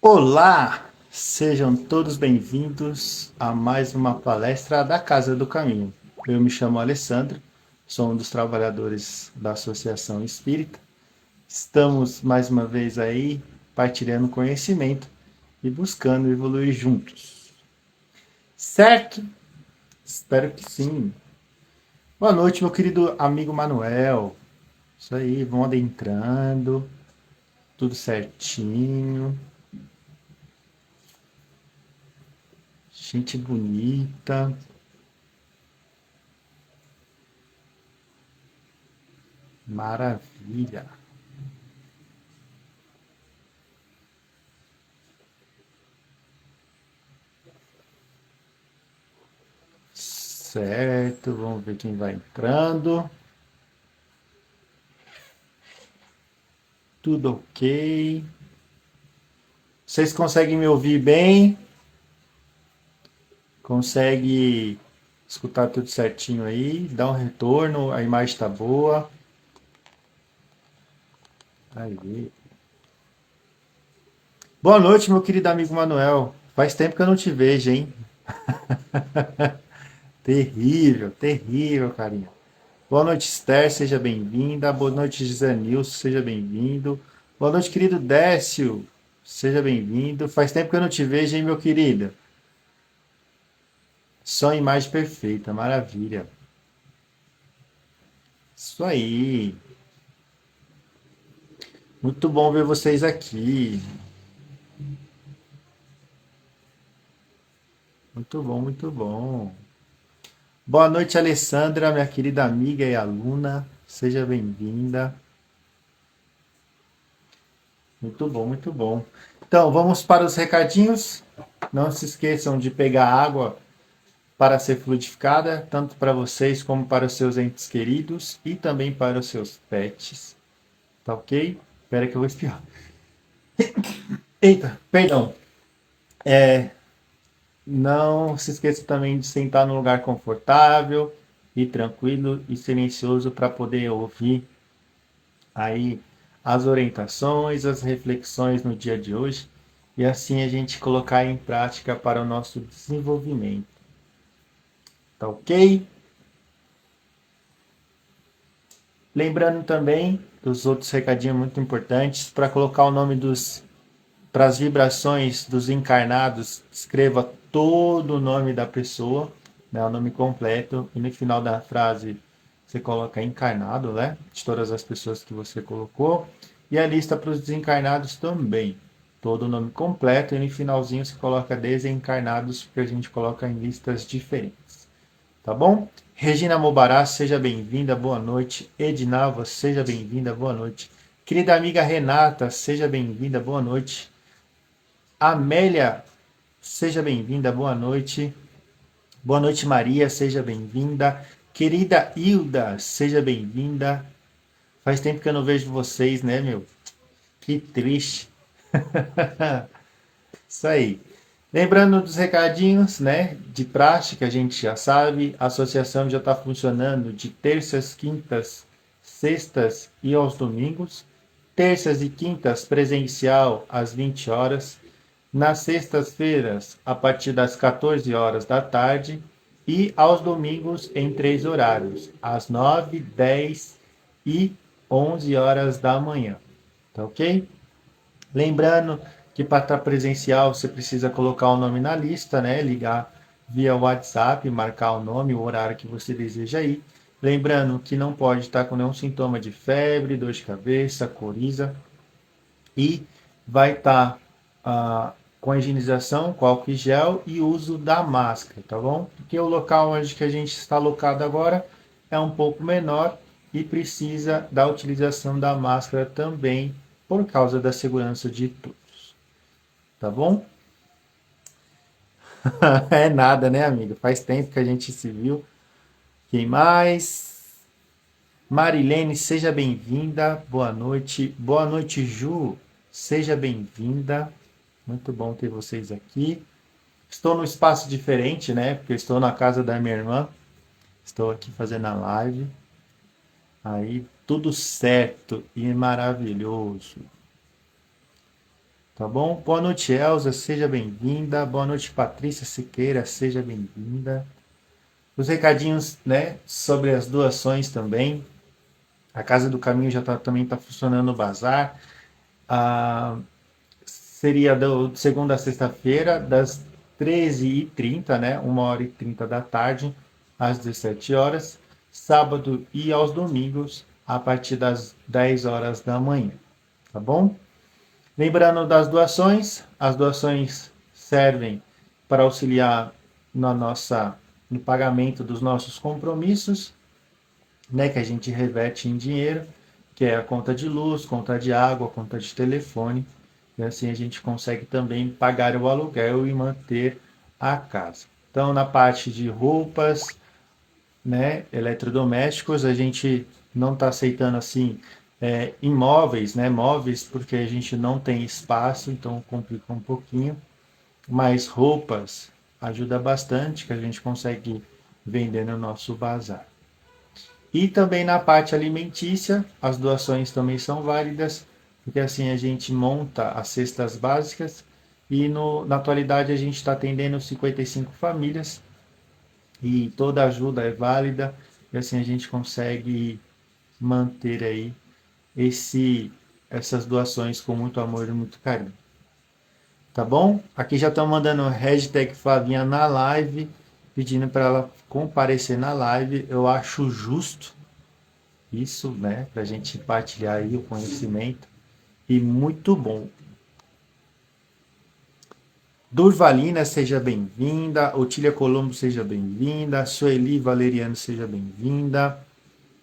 Olá, sejam todos bem-vindos a mais uma palestra da Casa do Caminho. Eu me chamo Alessandro, sou um dos trabalhadores da Associação Espírita. Estamos mais uma vez aí partilhando conhecimento e buscando evoluir juntos. Certo? Espero que sim. Boa noite, meu querido amigo Manuel. Isso aí, vão adentrando, tudo certinho. Gente bonita. Maravilha. Certo, vamos ver quem vai entrando. Tudo ok. Vocês conseguem me ouvir bem? Consegue escutar tudo certinho aí? Dá um retorno, a imagem está boa. Aí. Boa noite, meu querido amigo Manuel. Faz tempo que eu não te vejo, hein? Terrível, terrível, carinha. Boa noite, Esther, seja bem-vinda. Boa noite, Gisanilson, seja bem-vindo. Boa noite, querido Décio, seja bem-vindo. Faz tempo que eu não te vejo, hein, meu querido? Só imagem perfeita, maravilha. Isso aí. Muito bom ver vocês aqui. Muito bom, muito bom. Boa noite, Alessandra, minha querida amiga e aluna. Seja bem-vinda. Muito bom, muito bom. Então, vamos para os recadinhos. Não se esqueçam de pegar água para ser fluidificada, tanto para vocês como para os seus entes queridos e também para os seus pets. Tá ok? Espera que eu vou espirrar. Eita, perdão. Não se esqueça também de sentar num lugar confortável e tranquilo e silencioso para poder ouvir aí as orientações, as reflexões no dia de hoje e assim a gente colocar em prática para o nosso desenvolvimento. Tá ok? Lembrando também dos outros recadinhos muito importantes para colocar o nome dos para as vibrações dos encarnados, escreva todo o nome da pessoa, né, o nome completo, e no final da frase você coloca encarnado, né, de todas as pessoas que você colocou, e a lista para os desencarnados também, todo o nome completo, e no finalzinho você coloca desencarnados, porque a gente coloca em listas diferentes, tá bom? Regina Mobará, seja bem-vinda, boa noite. Edinalva, seja bem-vinda, boa noite. Querida amiga Renata, seja bem-vinda, boa noite. Amélia, seja bem-vinda, boa noite. Boa noite, Maria, seja bem-vinda. Querida Hilda, seja bem-vinda. Faz tempo que eu não vejo vocês, né, meu? Que triste. Isso aí. Lembrando dos recadinhos, né, de prática, a gente já sabe, a associação já está funcionando de terças, quintas, sextas e aos domingos. Terças e quintas presencial às 20 horas. Nas sextas-feiras, a partir das 14 horas da tarde. E aos domingos em três horários, às 9, 10 e 11 horas da manhã. Tá ok? Lembrando que para estar presencial você precisa colocar o nome na lista, né? Ligar via WhatsApp, marcar o nome, o horário que você deseja ir. Lembrando que não pode estar com nenhum sintoma de febre, dor de cabeça, coriza e vai estar com a higienização, com álcool e gel e uso da máscara, tá bom? Porque o local onde que a gente está alocado agora é um pouco menor e precisa da utilização da máscara também por causa da segurança de todos, tá bom? É nada, né, amigo? Faz tempo que a gente se viu. Quem mais? Marilene, seja bem-vinda. Boa noite. Boa noite, Ju. Seja bem-vinda. Muito bom ter vocês aqui. Estou num espaço diferente, né? Porque eu estou na casa da minha irmã. Estou aqui fazendo a live. Aí, tudo certo e maravilhoso. Tá bom? Boa noite, Elza, seja bem-vinda. Boa noite, Patrícia Siqueira, seja bem-vinda. Os recadinhos, né, sobre as doações também. A Casa do Caminho também está funcionando o bazar. Ah, seria de segunda a sexta-feira, das 13h30, né? 1h30 da tarde, às 17 horas. Sábado e aos domingos, a partir das 10 horas da manhã. Tá bom? Lembrando das doações, as doações servem para auxiliar no pagamento dos nossos compromissos, né, que a gente reverte em dinheiro, que é a conta de luz, conta de água, conta de telefone, e assim a gente consegue também pagar o aluguel e manter a casa. Então, na parte de roupas, né, eletrodomésticos, a gente não está aceitando assim imóveis, né, móveis, porque a gente não tem espaço, então complica um pouquinho. Mas roupas ajuda bastante, que a gente consegue vender no nosso bazar. E também na parte alimentícia, as doações também são válidas, porque assim a gente monta as cestas básicas e na atualidade a gente está atendendo 55 famílias e toda ajuda é válida e assim a gente consegue manter aí essas doações com muito amor e muito carinho. Tá bom? Aqui já estão mandando hashtag Flavinha na live, pedindo para ela comparecer na live. Eu acho justo isso, né? Para a gente partilhar aí o conhecimento. E muito bom. Durvalina, seja bem-vinda. Otília Colombo, seja bem-vinda. Sueli Valeriano, seja bem-vinda.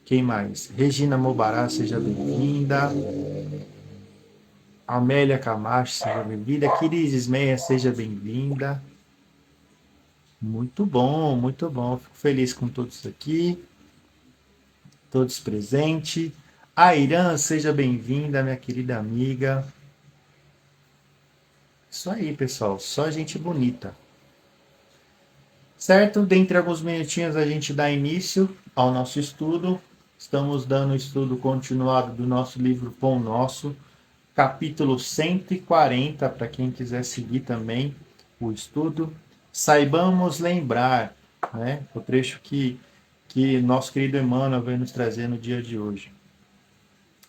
Quem mais? Regina Mobará, seja bem-vinda. Amélia Camacho, seja bem-vinda. Quirises Meia, seja bem-vinda. Muito bom, muito bom. Fico feliz com todos aqui, todos presentes. A Irã, seja bem-vinda, minha querida amiga. Isso aí, pessoal, só gente bonita. Certo? Dentre alguns minutinhos a gente dá início ao nosso estudo. Estamos dando o estudo continuado do nosso livro Pão Nosso, capítulo 140, para quem quiser seguir também o estudo. Saibamos lembrar, né? O trecho que nosso querido Emmanuel vem nos trazer no dia de hoje.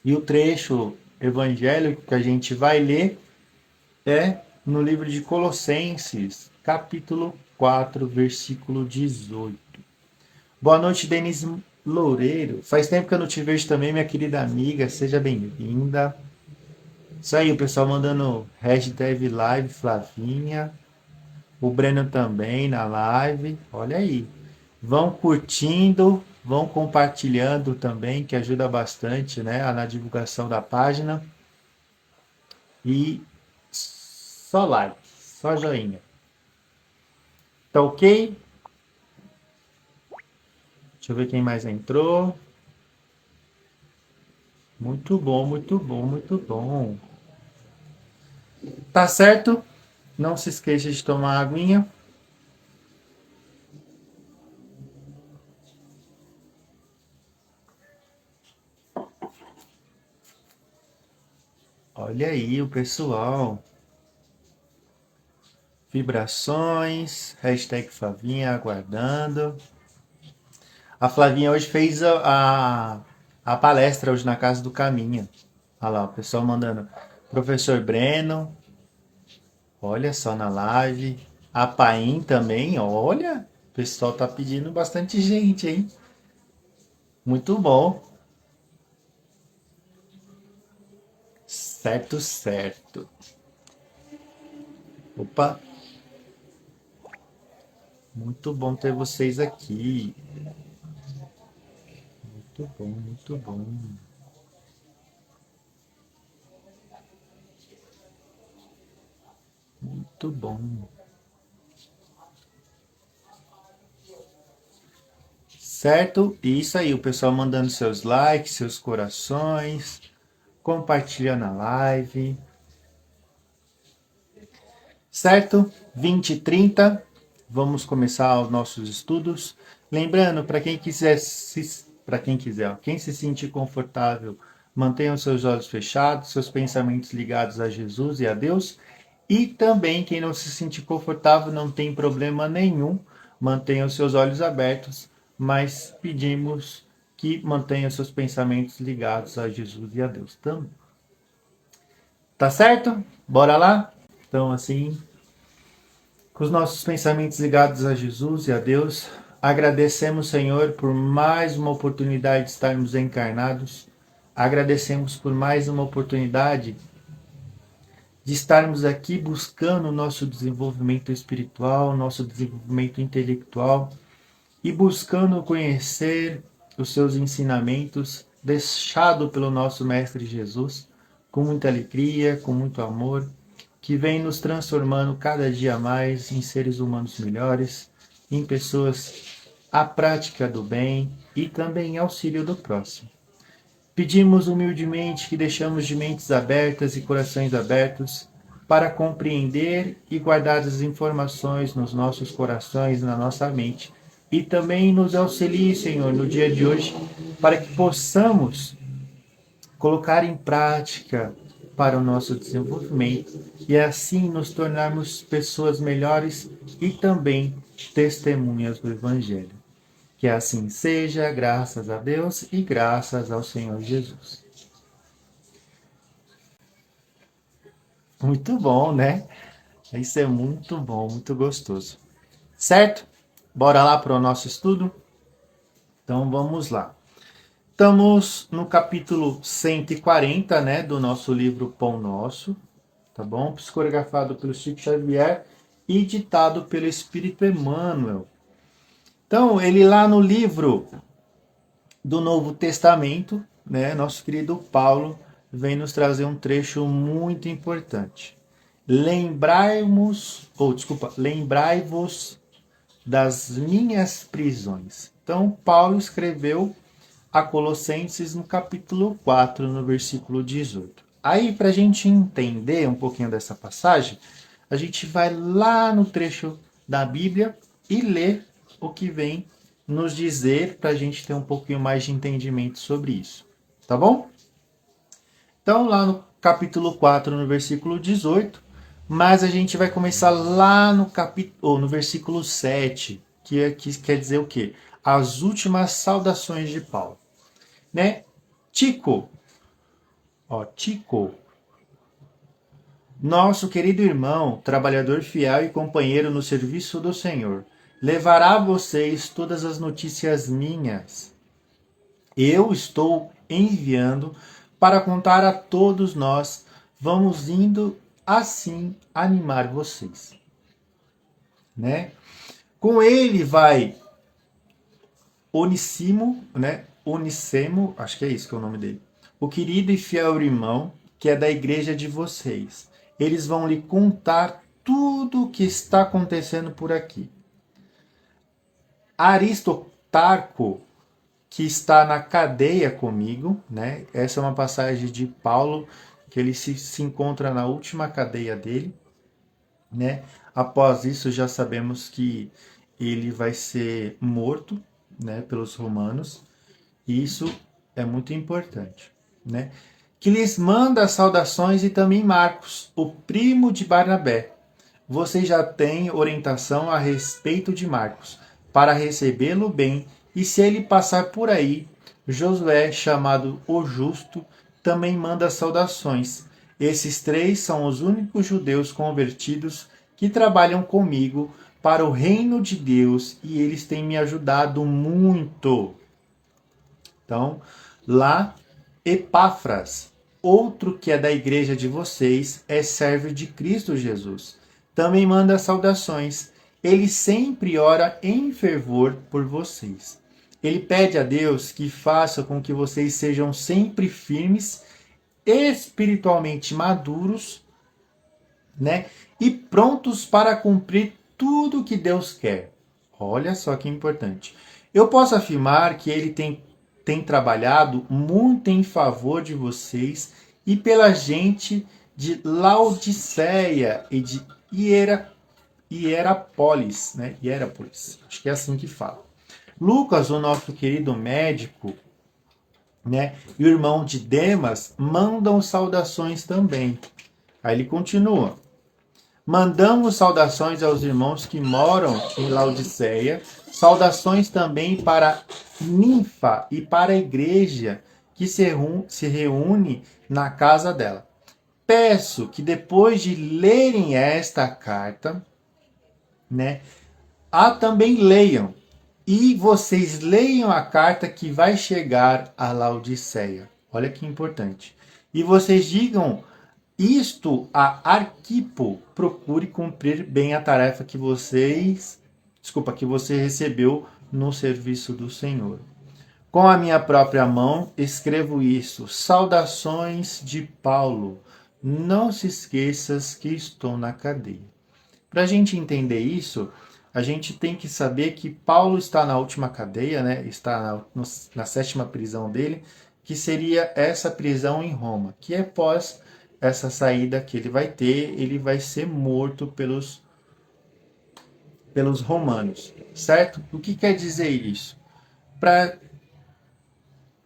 E o trecho evangélico que a gente vai ler é no livro de Colossenses, capítulo 4, versículo 18. Boa noite, Denise Loureiro. Faz tempo que eu não te vejo também, minha querida amiga. Seja bem-vinda. Isso aí, o pessoal mandando hashtag live Flavinha. O Breno também na live. Olha aí. Vão curtindo, vão compartilhando também, que ajuda bastante, né, na divulgação da página. E só like, só joinha. Tá ok? Deixa eu ver quem mais entrou. Muito bom, muito bom, muito bom. Tá certo? Não se esqueça de tomar a aguinha. Olha aí o pessoal. Vibrações, hashtag Flavinha aguardando. A Flavinha hoje fez a palestra hoje na Casa do Caminho. Olha lá, o pessoal mandando. Professor Breno, olha só na live. A Paim também, olha. O pessoal tá pedindo bastante gente, hein? Muito bom. Certo, certo. Opa, muito bom ter vocês aqui. Muito bom, muito bom. Muito bom. Certo? Isso aí, o pessoal mandando seus likes, seus corações, compartilhando a live. Certo? 20 e 30, vamos começar os nossos estudos. Lembrando, para quem quiser, quem se sentir confortável mantenham seus olhos fechados, seus pensamentos ligados a Jesus e a Deus. E também, quem não se sentir confortável, não tem problema nenhum, mantenha os seus olhos abertos, mas pedimos que mantenha seus pensamentos ligados a Jesus e a Deus também. Tá certo? Bora lá? Então, assim, com os nossos pensamentos ligados a Jesus e a Deus, agradecemos, Senhor, por mais uma oportunidade de estarmos encarnados. Agradecemos por mais uma oportunidade de estarmos aqui buscando o nosso desenvolvimento espiritual, nosso desenvolvimento intelectual e buscando conhecer os seus ensinamentos deixado pelo nosso Mestre Jesus com muita alegria, com muito amor, que vem nos transformando cada dia mais em seres humanos melhores, em pessoas à prática do bem e também em auxílio do próximo. Pedimos humildemente que deixamos de mentes abertas e corações abertos para compreender e guardar as informações nos nossos corações, na nossa mente, e também nos auxilie, Senhor, no dia de hoje, para que possamos colocar em prática para o nosso desenvolvimento e assim nos tornarmos pessoas melhores e também testemunhas do Evangelho. Que assim seja, graças a Deus e graças ao Senhor Jesus. Muito bom, né? Isso é muito bom, muito gostoso. Certo? Bora lá para o nosso estudo? Então vamos lá. Estamos no capítulo 140, né, do nosso livro Pão Nosso, tá bom? Psicografado pelo Chico Xavier e ditado pelo Espírito Emmanuel. Então, ele lá no livro do Novo Testamento, né, nosso querido Paulo vem nos trazer um trecho muito importante. Lembrai-vos das minhas prisões. Então, Paulo escreveu a Colossenses no capítulo 4, no versículo 18. Aí, para a gente entender um pouquinho dessa passagem, a gente vai lá no trecho da Bíblia e ler o que vem nos dizer para a gente ter um pouquinho mais de entendimento sobre isso. Tá bom? Então, lá no capítulo 4, no versículo 18, mas a gente vai começar lá no versículo 7, que quer dizer o quê? As últimas saudações de Paulo. Né? Tico, nosso querido irmão, trabalhador fiel e companheiro no serviço do Senhor, levará a vocês todas as notícias minhas. Eu estou enviando para contar a todos nós. Vamos indo assim animar vocês. Né? Com ele vai Onicemo, acho que é isso que é o nome dele. O querido e fiel irmão, que é da igreja de vocês. Eles vão lhe contar tudo o que está acontecendo por aqui. Aristarco, que está na cadeia comigo, né? Essa é uma passagem de Paulo, que ele se encontra na última cadeia dele, né? Após isso, já sabemos que ele vai ser morto, né, pelos romanos. E isso é muito importante, né? Que lhes manda saudações e também Marcos, o primo de Barnabé. Você já tem orientação a respeito de Marcos, para recebê-lo bem, e se ele passar por aí, Josué, chamado o Justo, também manda saudações. Esses três são os únicos judeus convertidos que trabalham comigo para o reino de Deus e eles têm me ajudado muito. Então, lá, Epáfras, outro que é da igreja de vocês, é servo de Cristo Jesus. Também manda saudações. Ele sempre ora em fervor por vocês. Ele pede a Deus que faça com que vocês sejam sempre firmes, espiritualmente maduros, né? E prontos para cumprir tudo que Deus quer. Olha só que importante. Eu posso afirmar que ele tem trabalhado muito em favor de vocês e pela gente de Laodiceia e de Hierápolis, né? Hierápolis, acho que é assim que fala. Lucas, o nosso querido médico, né? E o irmão de Demas mandam saudações também. Aí ele continua. Mandamos saudações aos irmãos que moram em Laodiceia, saudações também para Ninfa e para a igreja que se reúne na casa dela. Peço que depois de lerem esta carta, né, também leiam. E vocês leiam a carta que vai chegar a Laodiceia. Olha que importante. E vocês digam isto a Arquipo, procure cumprir bem a tarefa que que você recebeu no serviço do Senhor. Com a minha própria mão escrevo isso. Saudações de Paulo. Não se esqueças que estou na cadeia. Para a gente entender isso, a gente tem que saber que Paulo está na última cadeia, né? Está na sétima prisão dele, que seria essa prisão em Roma, que é pós essa saída que ele vai ter, ele vai ser morto pelos romanos, certo? O que quer dizer isso? Para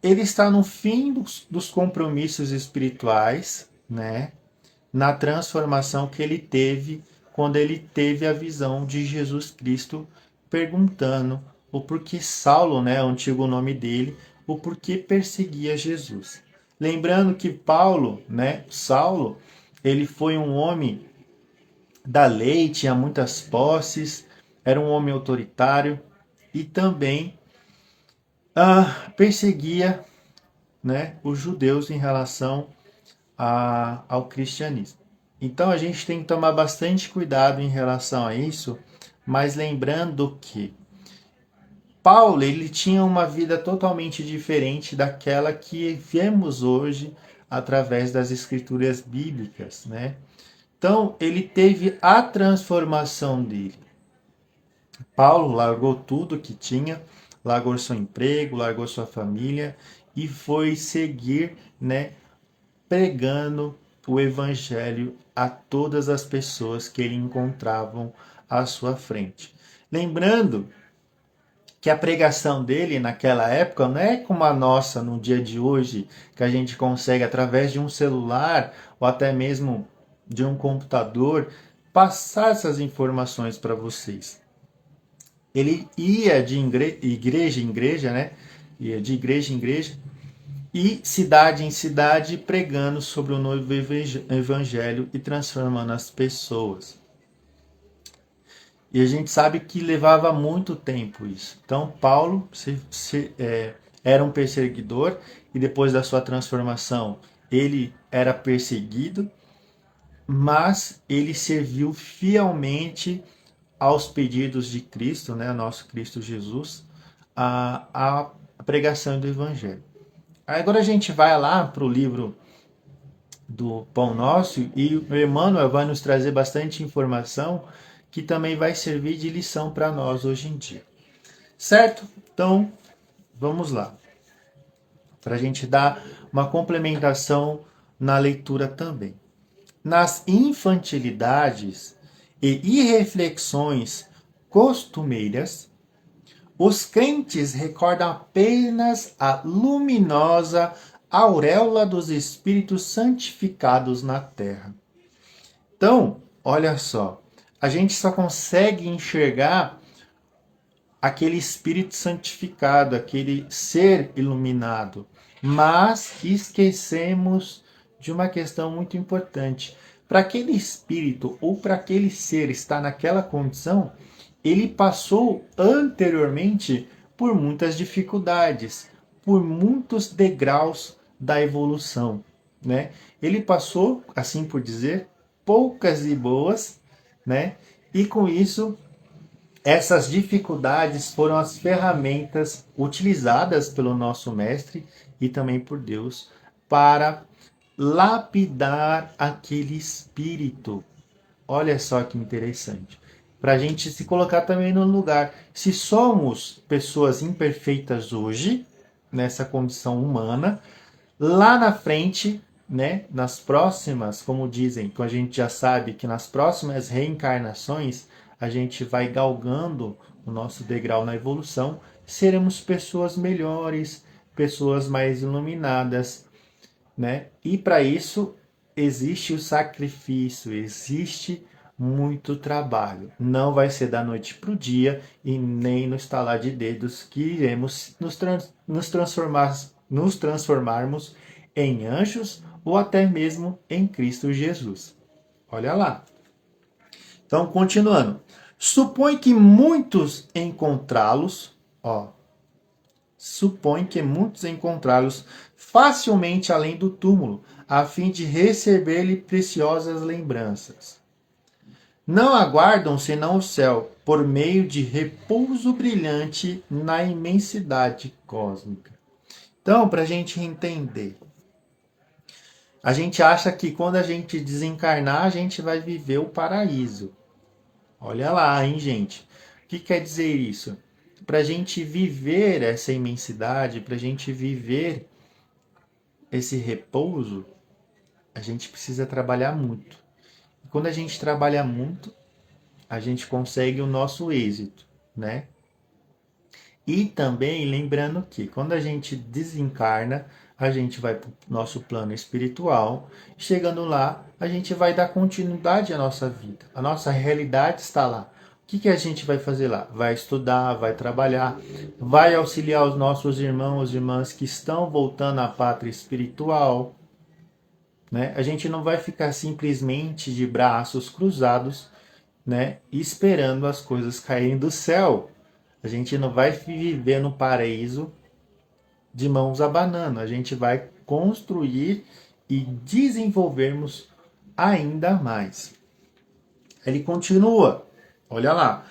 ele estar no fim dos compromissos espirituais, né? Na transformação que ele teve quando ele teve a visão de Jesus Cristo perguntando o porquê Saulo, né, o antigo nome dele, o porquê perseguia Jesus. Lembrando que Paulo, né, Saulo, ele foi um homem da lei, tinha muitas posses, era um homem autoritário e também perseguia, né, os judeus em relação ao cristianismo. Então a gente tem que tomar bastante cuidado em relação a isso, mas lembrando que Paulo ele tinha uma vida totalmente diferente daquela que vemos hoje através das escrituras bíblicas, né? Então ele teve a transformação dele. Paulo largou tudo que tinha, largou seu emprego, largou sua família e foi seguir, né, pregando o evangelho a todas as pessoas que ele encontravam à sua frente. Lembrando que a pregação dele naquela época não é como a nossa no dia de hoje, que a gente consegue através de um celular ou até mesmo de um computador passar essas informações para vocês. Ele ia de igreja em igreja, né? Ia de igreja em igreja e cidade em cidade pregando sobre o novo evangelho e transformando as pessoas. E a gente sabe que levava muito tempo isso. Então, Paulo era um perseguidor e depois da sua transformação ele era perseguido, mas ele serviu fielmente aos pedidos de Cristo, né, nosso Cristo Jesus, a pregação do evangelho. Agora a gente vai lá para o livro do Pão Nosso e o Emmanuel vai nos trazer bastante informação que também vai servir de lição para nós hoje em dia. Certo? Então, vamos lá. Para a gente dar uma complementação na leitura também. Nas infantilidades e irreflexões costumeiras, os crentes recordam apenas a luminosa auréola dos espíritos santificados na terra. Então, olha só, a gente só consegue enxergar aquele espírito santificado, aquele ser iluminado, mas esquecemos de uma questão muito importante. Para aquele espírito ou para aquele ser estar naquela condição, ele passou anteriormente por muitas dificuldades, por muitos degraus da evolução, né? Ele passou, assim por dizer, poucas e boas, né? E com isso, essas dificuldades foram as ferramentas utilizadas pelo nosso mestre e também por Deus para lapidar aquele espírito. Olha só que interessante. Para a gente se colocar também no lugar. Se somos pessoas imperfeitas hoje, nessa condição humana, lá na frente, né, nas próximas, como dizem, que a gente já sabe que nas próximas reencarnações, a gente vai galgando o nosso degrau na evolução, seremos pessoas melhores, pessoas mais iluminadas, né? E para isso existe o sacrifício, existe muito trabalho. Não vai ser da noite para o dia e nem no estalar de dedos que iremos nos transformarmos em anjos ou até mesmo em Cristo Jesus. Olha lá. Então, continuando. Supõe que muitos encontrá-los, ó, supõe que muitos encontrá-los facilmente além do túmulo, a fim de receber-lhe preciosas lembranças. Não aguardam senão o céu, por meio de repouso brilhante na imensidade cósmica. Então, para a gente entender, a gente acha que quando a gente desencarnar, a gente vai viver o paraíso. Olha lá, hein, gente? O que quer dizer isso? Para a gente viver essa imensidade, para a gente viver esse repouso, a gente precisa trabalhar muito. E quando a gente trabalha muito, a gente consegue o nosso êxito, né? E também lembrando que quando a gente desencarna, a gente vai para o nosso plano espiritual. Chegando lá, a gente vai dar continuidade à nossa vida. A nossa realidade está lá. O que a gente vai fazer lá? Vai estudar, vai trabalhar, vai auxiliar os nossos irmãos e irmãs que estão voltando à pátria espiritual, né? A gente não vai ficar simplesmente de braços cruzados, né, esperando as coisas caírem do céu. A gente não vai viver no paraíso de mãos abanando. A gente vai construir e desenvolvermos ainda mais. Ele continua. Olha lá.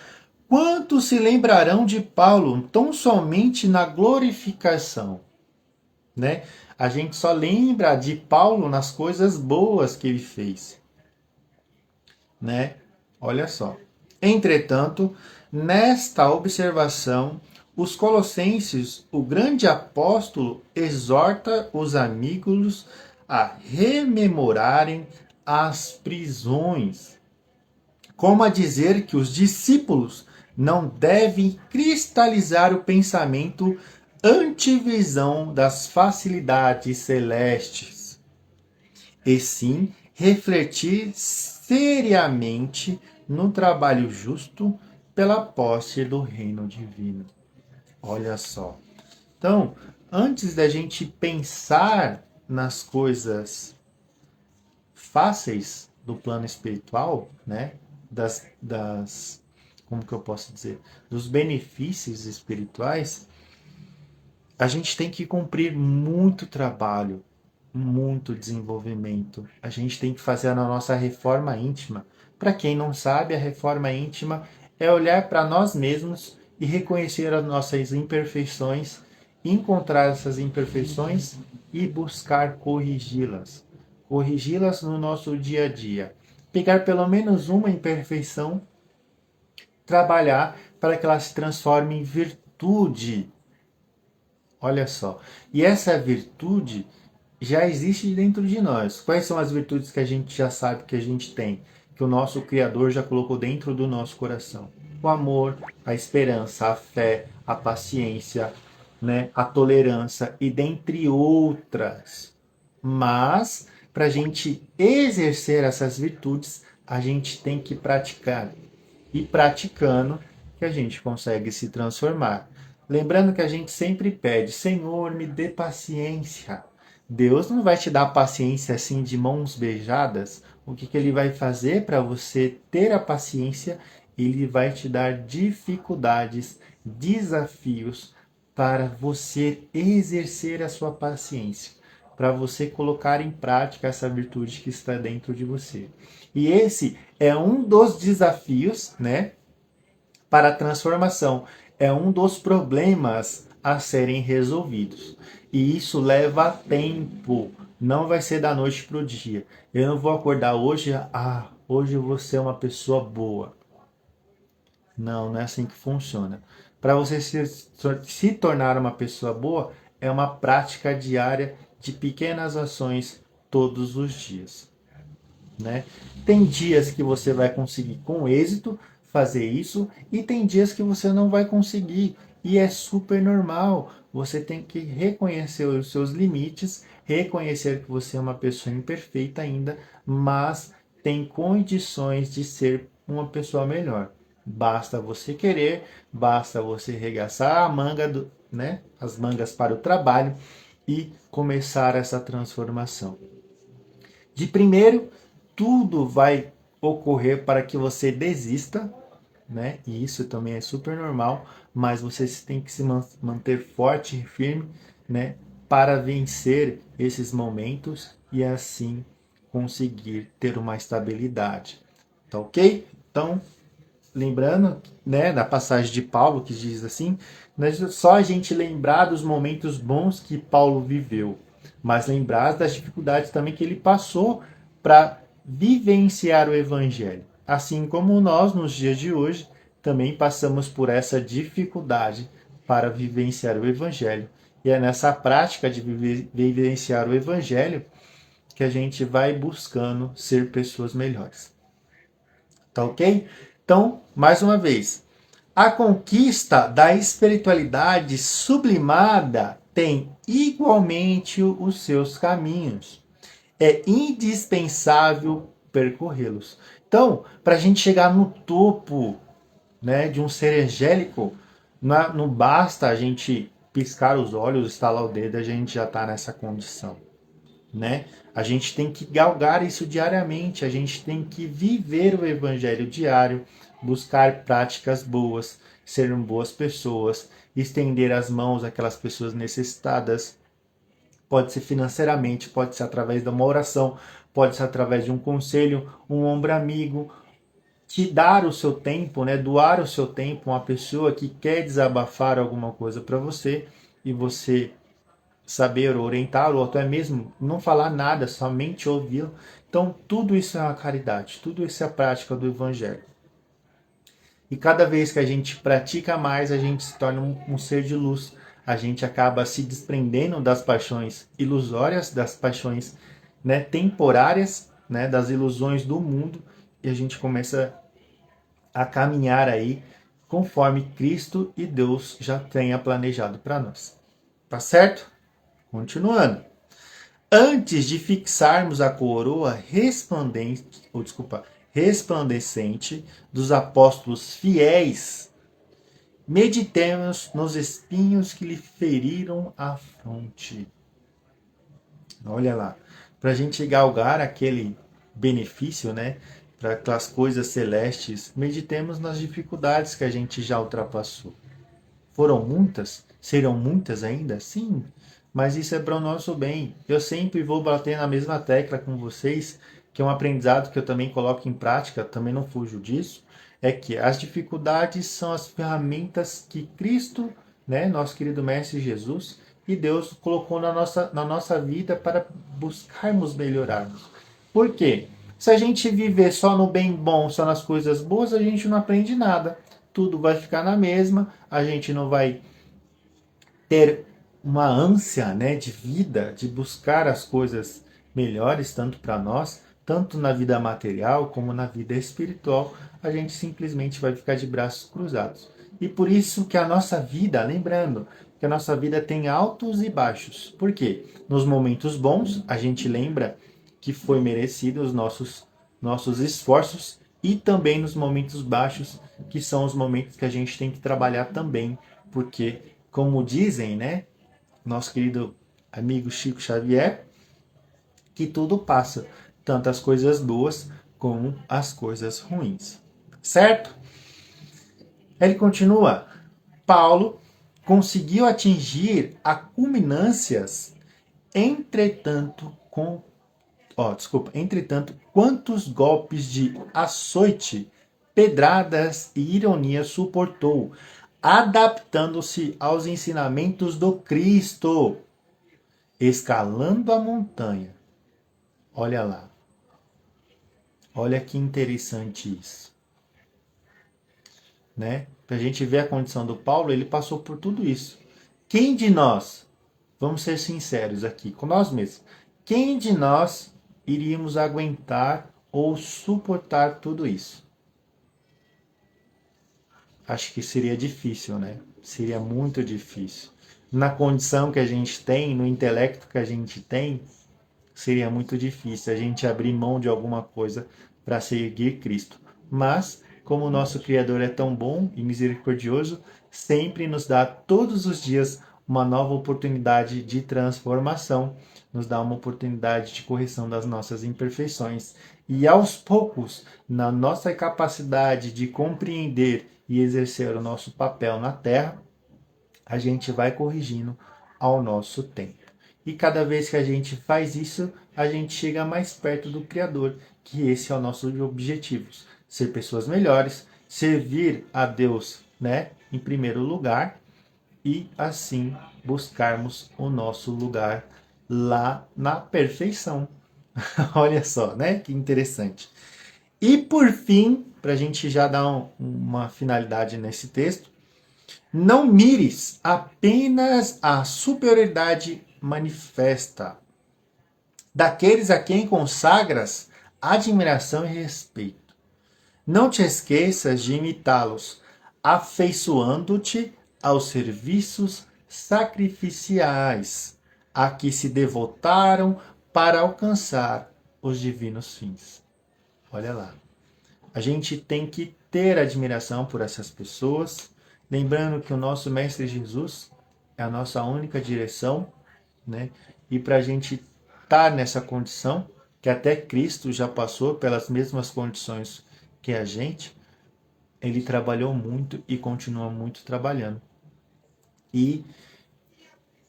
Quantos se lembrarão de Paulo tão somente na glorificação, né? A gente só lembra de Paulo nas coisas boas que ele fez, né? Olha só. Entretanto, nesta observação, os colossenses, o grande apóstolo, exorta os amigos a rememorarem as prisões, como a dizer que os discípulos não devem cristalizar o pensamento antivisão das facilidades celestes, e sim refletir seriamente no trabalho justo pela posse do reino divino. Olha só. Então, antes da gente pensar nas coisas fáceis do plano espiritual, né? Como que eu posso dizer? Dos benefícios espirituais, a gente tem que cumprir muito trabalho, muito desenvolvimento. A gente tem que fazer a nossa reforma íntima. Para quem não sabe, a reforma íntima é olhar para nós mesmos e reconhecer as nossas imperfeições, encontrar essas imperfeições e buscar corrigi-las. Corrigi-las no nosso dia a dia. Pegar pelo menos uma imperfeição, trabalhar para que ela se transforme em virtude. Olha só. E essa virtude já existe dentro de nós. Quais são as virtudes que a gente já sabe que a gente tem? Que o nosso Criador já colocou dentro do nosso coração? O amor, a esperança, a fé, a paciência, né? A tolerância e dentre outras. Mas, para a gente exercer essas virtudes, a gente tem que praticar. E praticando que a gente consegue se transformar. Lembrando que a gente sempre pede, Senhor, me dê paciência. Deus não vai te dar paciência assim de mãos beijadas. O que ele vai fazer para você ter a paciência? Ele vai te dar dificuldades, desafios para você exercer a sua paciência, para você colocar em prática essa virtude que está dentro de você. E esse é um dos desafios, né, para a transformação. É um dos problemas a serem resolvidos. E isso leva tempo. Não vai ser da noite para o dia. Eu não vou acordar hoje, hoje eu vou ser uma pessoa boa. Não, não é assim que funciona. Para você se tornar uma pessoa boa, é uma prática diária de pequenas ações todos os dias, né? Tem dias que você vai conseguir com êxito fazer isso e tem dias que você não vai conseguir. E é super normal. Você tem que reconhecer os seus limites, reconhecer que você é uma pessoa imperfeita ainda, mas tem condições de ser uma pessoa melhor. Basta você querer, basta você regaçar a manga né, as mangas para o trabalho e começar essa transformação. De primeiro, tudo vai ocorrer para que você desista, né? E isso também é super normal, mas você tem que se manter forte e firme, né? Para vencer esses momentos e assim conseguir ter uma estabilidade. Tá ok? Então, lembrando, né, da passagem de Paulo que diz assim, não é só a gente lembrar dos momentos bons que Paulo viveu, mas lembrar das dificuldades também que ele passou para vivenciar o evangelho. Assim como nós, nos dias de hoje, também passamos por essa dificuldade para vivenciar o evangelho. E é nessa prática de vivenciar o evangelho que a gente vai buscando ser pessoas melhores. Tá ok? Então, mais uma vez, a conquista da espiritualidade sublimada tem igualmente os seus caminhos. É indispensável percorrê-los. Então, para a gente chegar no topo, né, de um ser angélico, não basta a gente piscar os olhos, estalar o dedo, a gente já está nessa condição, né? A gente tem que galgar isso diariamente, a gente tem que viver o evangelho diário, buscar práticas boas, ser boas pessoas, estender as mãos àquelas pessoas necessitadas. Pode ser financeiramente, pode ser através de uma oração, pode ser através de um conselho, um ombro amigo, te dar o seu tempo, né? Doar o seu tempo a uma pessoa que quer desabafar alguma coisa para você e você saber orientá-lo, ou até mesmo não falar nada, somente ouvi-lo. Então, tudo isso é uma caridade, tudo isso é a prática do Evangelho. E cada vez que a gente pratica mais, a gente se torna um ser de luz. A gente acaba se desprendendo das paixões ilusórias, das paixões, né, temporárias, né, das ilusões do mundo, e a gente começa a caminhar aí conforme Cristo e Deus já tenha planejado para nós. Tá certo? Continuando. Antes de fixarmos a coroa resplandecente dos apóstolos fiéis, meditemos nos espinhos que lhe feriram a fronte. Olha lá, para a gente galgar aquele benefício, né? Para aquelas coisas celestes, meditemos nas dificuldades que a gente já ultrapassou. Foram muitas? Serão muitas ainda? Sim, mas isso é para o nosso bem. Eu sempre vou bater na mesma tecla com vocês, que é um aprendizado que eu também coloco em prática, também não fujo disso, é que as dificuldades são as ferramentas que Cristo, né, nosso querido Mestre Jesus, e Deus colocou na nossa vida para buscarmos melhorarmos. Por quê? Se a gente viver só no bem bom, só nas coisas boas, a gente não aprende nada. Tudo vai ficar na mesma, a gente não vai ter uma ânsia, né, de vida, de buscar as coisas melhores, tanto para nós, tanto na vida material como na vida espiritual, a gente simplesmente vai ficar de braços cruzados. E por isso que a nossa vida, lembrando, que a nossa vida tem altos e baixos. Por quê? Nos momentos bons, a gente lembra que foi merecido os nossos esforços e também nos momentos baixos, que são os momentos que a gente tem que trabalhar também, porque, como dizem, né, nosso querido amigo Chico Xavier, que tudo passa, tanto as coisas boas como as coisas ruins. Certo? Ele continua. Paulo conseguiu atingir a culminâncias, entretanto, entretanto, quantos golpes de açoite, pedradas e ironia suportou, adaptando-se aos ensinamentos do Cristo, escalando a montanha. Olha lá. Olha que interessante isso, né? Para a gente ver a condição do Paulo, ele passou por tudo isso. Quem de nós, vamos ser sinceros aqui com nós mesmos, quem de nós iríamos aguentar ou suportar tudo isso? Acho que seria difícil, né? Seria muito difícil. Na condição que a gente tem, no intelecto que a gente tem, seria muito difícil a gente abrir mão de alguma coisa para seguir Cristo. Mas, como o nosso Criador é tão bom e misericordioso, sempre nos dá todos os dias uma nova oportunidade de transformação, nos dá uma oportunidade de correção das nossas imperfeições. E aos poucos, na nossa capacidade de compreender e exercer o nosso papel na Terra, a gente vai corrigindo ao nosso tempo. E cada vez que a gente faz isso, a gente chega mais perto do Criador, que esse é o nosso objetivo: ser pessoas melhores, servir a Deus, né, em primeiro lugar, e assim buscarmos o nosso lugar lá na perfeição. Olha só, né, que interessante. E por fim, para a gente já dar uma finalidade nesse texto, não mires apenas a superioridade manifesta daqueles a quem consagras admiração e respeito. Não te esqueças de imitá-los, afeiçoando-te aos serviços sacrificiais a que se devotaram para alcançar os divinos fins. Olha lá. A gente tem que ter admiração por essas pessoas, lembrando que o nosso Mestre Jesus é a nossa única direção, né? E para a gente estar nessa condição, que até Cristo já passou pelas mesmas condições que a gente, ele trabalhou muito e continua muito trabalhando. E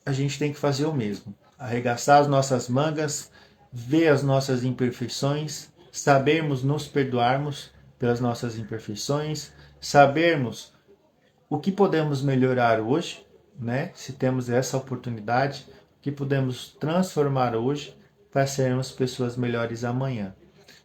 a gente tem que fazer o mesmo, arregaçar as nossas mangas, ver as nossas imperfeições, sabermos nos perdoarmos pelas nossas imperfeições, sabermos o que podemos melhorar hoje, né? Se temos essa oportunidade, o que podemos transformar hoje para sermos pessoas melhores amanhã.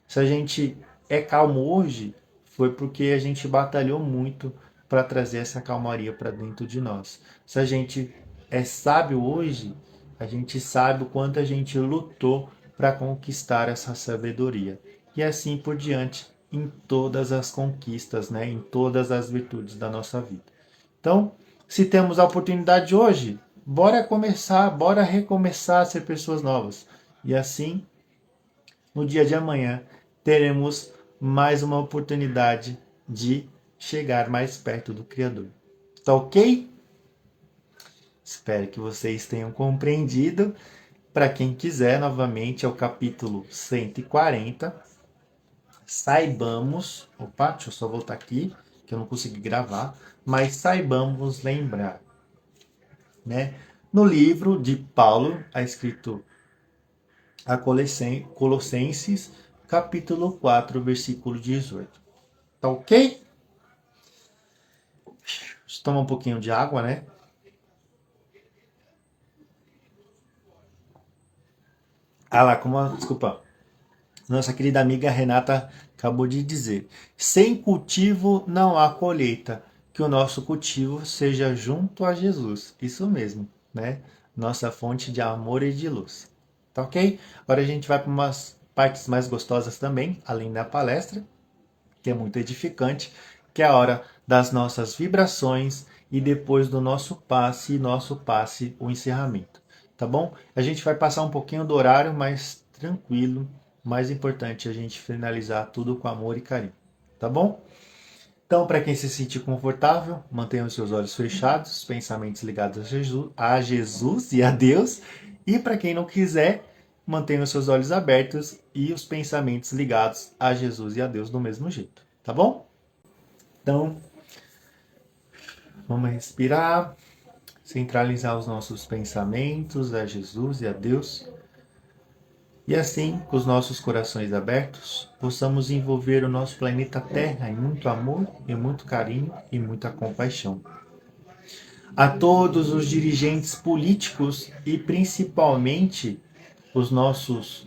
Se a gente é calmo hoje, foi porque a gente batalhou muito para trazer essa calmaria para dentro de nós. Se a gente é sábio hoje, a gente sabe o quanto a gente lutou para conquistar essa sabedoria. E assim por diante, em todas as conquistas, né? Em todas as virtudes da nossa vida. Então, se temos a oportunidade hoje, bora começar, bora recomeçar a ser pessoas novas. E assim, no dia de amanhã, teremos mais uma oportunidade de chegar mais perto do Criador. Tá ok? Espero que vocês tenham compreendido. Para quem quiser, novamente, é o capítulo 140. Saibamos. Opa, deixa eu só voltar aqui, que eu não consegui gravar. Mas saibamos lembrar, né? No livro de Paulo, é escrito a Colossenses, capítulo 4, versículo 18. Tá ok? Deixa eu tomar um pouquinho de água, né? Ah lá, desculpa. Nossa querida amiga Renata acabou de dizer: sem cultivo não há colheita. Que o nosso cultivo seja junto a Jesus. Isso mesmo, né? Nossa fonte de amor e de luz. Tá ok? Agora a gente vai para umas partes mais gostosas também, além da palestra, que é muito edificante, que é a hora das nossas vibrações e depois do nosso passe, o encerramento. Tá bom? A gente vai passar um pouquinho do horário, mas tranquilo. Mais importante é a gente finalizar tudo com amor e carinho. Tá bom? Então, para quem se sentir confortável, mantenha os seus olhos fechados, pensamentos ligados a Jesus e a Deus. E para quem não quiser, mantenha os seus olhos abertos e os pensamentos ligados a Jesus e a Deus do mesmo jeito. Tá bom? Então, vamos respirar, centralizar os nossos pensamentos a Jesus e a Deus. E assim, com os nossos corações abertos, possamos envolver o nosso planeta Terra em muito amor, e muito carinho e muita compaixão. A todos os dirigentes políticos e principalmente os nossos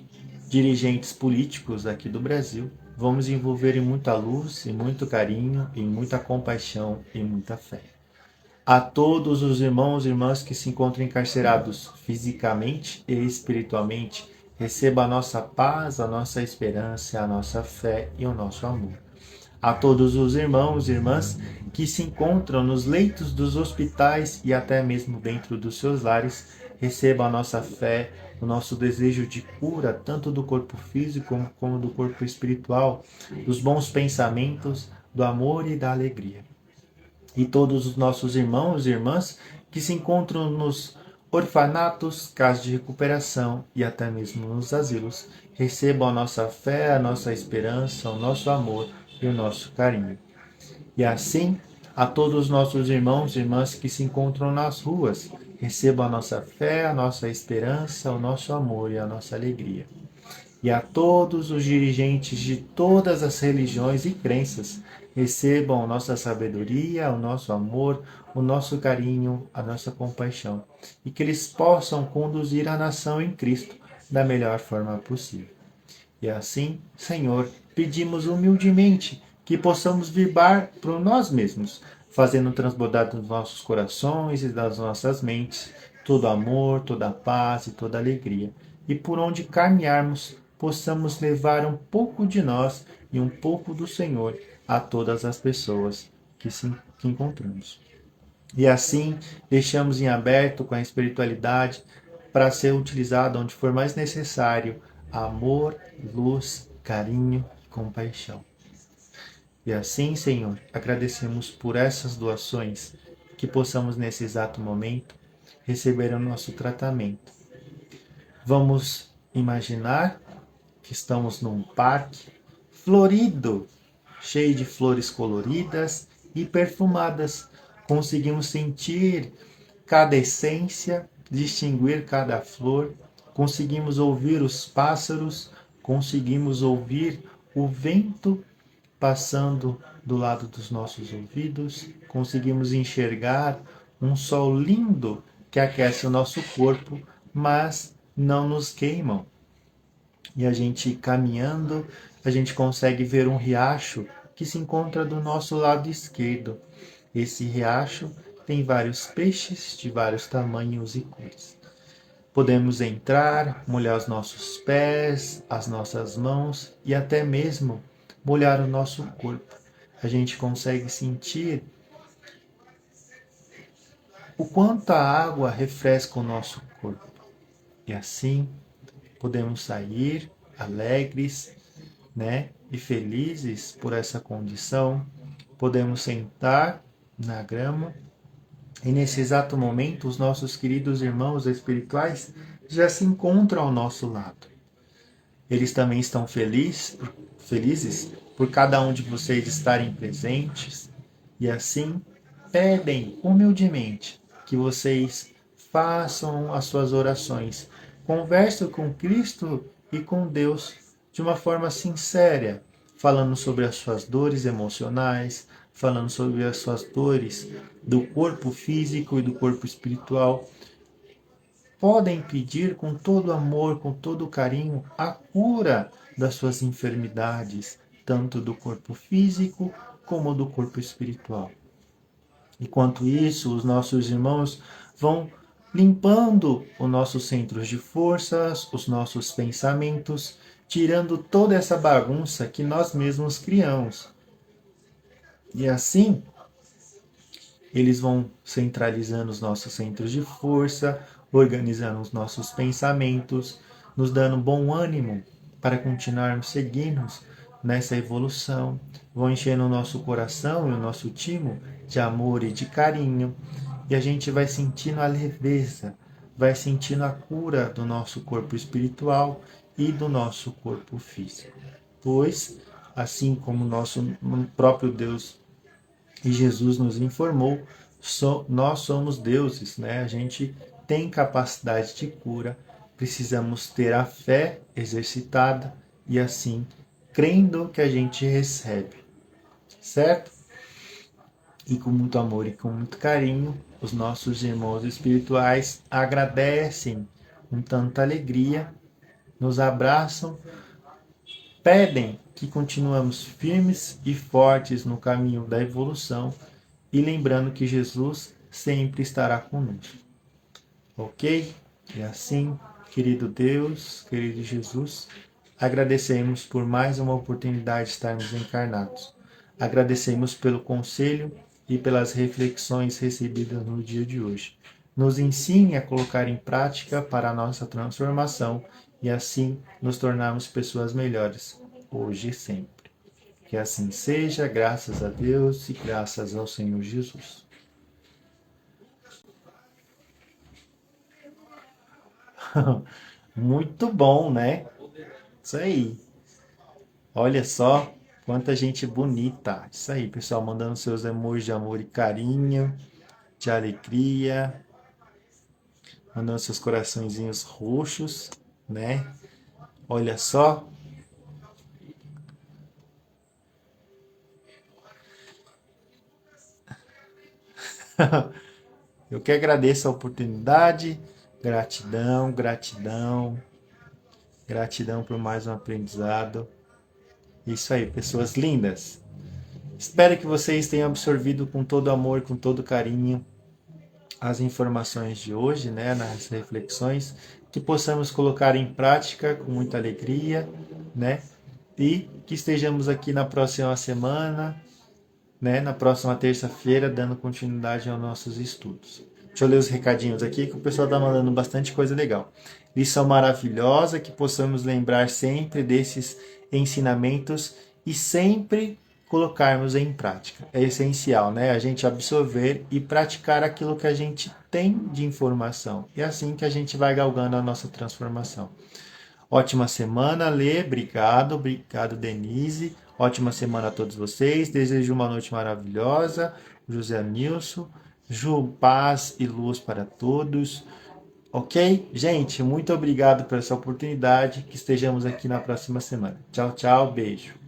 dirigentes políticos aqui do Brasil, vamos envolver em muita luz, em muito carinho, em muita compaixão e muita fé. A todos os irmãos e irmãs que se encontram encarcerados fisicamente e espiritualmente, receba a nossa paz, a nossa esperança, a nossa fé e o nosso amor. A todos os irmãos e irmãs que se encontram nos leitos dos hospitais e até mesmo dentro dos seus lares, recebam a nossa fé, o nosso desejo de cura, tanto do corpo físico como do corpo espiritual, dos bons pensamentos, do amor e da alegria. E todos os nossos irmãos e irmãs que se encontram nos orfanatos, casas de recuperação e até mesmo nos asilos, recebam a nossa fé, a nossa esperança, o nosso amor e o nosso carinho. E assim, a todos os nossos irmãos e irmãs que se encontram nas ruas, recebam a nossa fé, a nossa esperança, o nosso amor e a nossa alegria. E a todos os dirigentes de todas as religiões e crenças, recebam a nossa sabedoria, o nosso amor, o nosso carinho, a nossa compaixão, e que eles possam conduzir a nação em Cristo da melhor forma possível. E assim, Senhor, pedimos humildemente que possamos vibrar por nós mesmos, fazendo transbordar dos nossos corações e das nossas mentes todo amor, toda paz e toda alegria. E por onde caminharmos, possamos levar um pouco de nós e um pouco do Senhor a todas as pessoas que encontramos. E assim, deixamos em aberto com a espiritualidade para ser utilizado onde for mais necessário amor, luz, carinho e compaixão. E assim, Senhor, agradecemos por essas doações, que possamos nesse exato momento receber o nosso tratamento. Vamos imaginar que estamos num parque florido, cheio de flores coloridas e perfumadas. Conseguimos sentir cada essência, distinguir cada flor, conseguimos ouvir os pássaros, conseguimos ouvir o vento passando do lado dos nossos ouvidos, conseguimos enxergar um sol lindo que aquece o nosso corpo, mas não nos queimam. E a gente caminhando, a gente consegue ver um riacho que se encontra do nosso lado esquerdo. Esse riacho tem vários peixes de vários tamanhos e cores. Podemos entrar, molhar os nossos pés, as nossas mãos e até mesmo molhar o nosso corpo. A gente consegue sentir o quanto a água refresca o nosso corpo. E assim podemos sair alegres, né, e felizes por essa condição. Podemos sentar na grama e nesse exato momento os nossos queridos irmãos espirituais já se encontram ao nosso lado. Eles também estão felizes por cada um de vocês estarem presentes e assim pedem humildemente que vocês façam as suas orações, conversem com Cristo e com Deus de uma forma sincera, falando sobre as suas dores emocionais, falando sobre as suas dores do corpo físico e do corpo espiritual. Podem pedir com todo amor, com todo carinho, a cura das suas enfermidades, tanto do corpo físico como do corpo espiritual. Enquanto isso, os nossos irmãos vão limpando os nossos centros de forças, os nossos pensamentos, tirando toda essa bagunça que nós mesmos criamos. E assim, eles vão centralizando os nossos centros de força, organizando os nossos pensamentos, nos dando bom ânimo para continuarmos seguindo nessa evolução, vão enchendo o nosso coração e o nosso timo de amor e de carinho, e a gente vai sentindo a leveza, vai sentindo a cura do nosso corpo espiritual e do nosso corpo físico. Pois, assim como nosso próprio Deus e Jesus nos informou, nós somos deuses, né? A gente tem capacidade de cura, precisamos ter a fé exercitada e assim, crendo que a gente recebe, certo? E com muito amor e com muito carinho, os nossos irmãos espirituais agradecem com tanta alegria, nos abraçam, pedem que continuamos firmes e fortes no caminho da evolução e lembrando que Jesus sempre estará conosco. Ok? E assim, querido Deus, querido Jesus, agradecemos por mais uma oportunidade de estarmos encarnados. Agradecemos pelo conselho e pelas reflexões recebidas no dia de hoje. Nos ensine a colocar em prática para a nossa transformação e assim nos tornarmos pessoas melhores, hoje e sempre. Que assim seja, graças a Deus e graças ao Senhor Jesus. Muito bom, né? Isso aí. Olha só quanta gente bonita. Isso aí, pessoal, mandando seus emojis de amor e carinho, de alegria, mandando seus coraçõezinhos roxos, né? Olha só. Eu que agradeço a oportunidade. Gratidão, gratidão, gratidão por mais um aprendizado. Isso aí, pessoas lindas. Espero que vocês tenham absorvido com todo amor, com todo carinho as informações de hoje, né, nas reflexões, que possamos colocar em prática com muita alegria, né, e que estejamos aqui na próxima semana, né, na próxima terça-feira, dando continuidade aos nossos estudos. Deixa eu ler os recadinhos aqui, que o pessoal está mandando bastante coisa legal. Lição maravilhosa, que possamos lembrar sempre desses ensinamentos e sempre colocarmos em prática. É essencial, né? A gente absorver e praticar aquilo que a gente tem de informação. E é assim que a gente vai galgando a nossa transformação. Ótima semana, Lê. Obrigado, obrigado, Denise. Ótima semana a todos vocês. Desejo uma noite maravilhosa. José Nilson. Ju, paz e luz para todos. Ok? Gente, muito obrigado por essa oportunidade. Que estejamos aqui na próxima semana. Tchau, tchau. Beijo.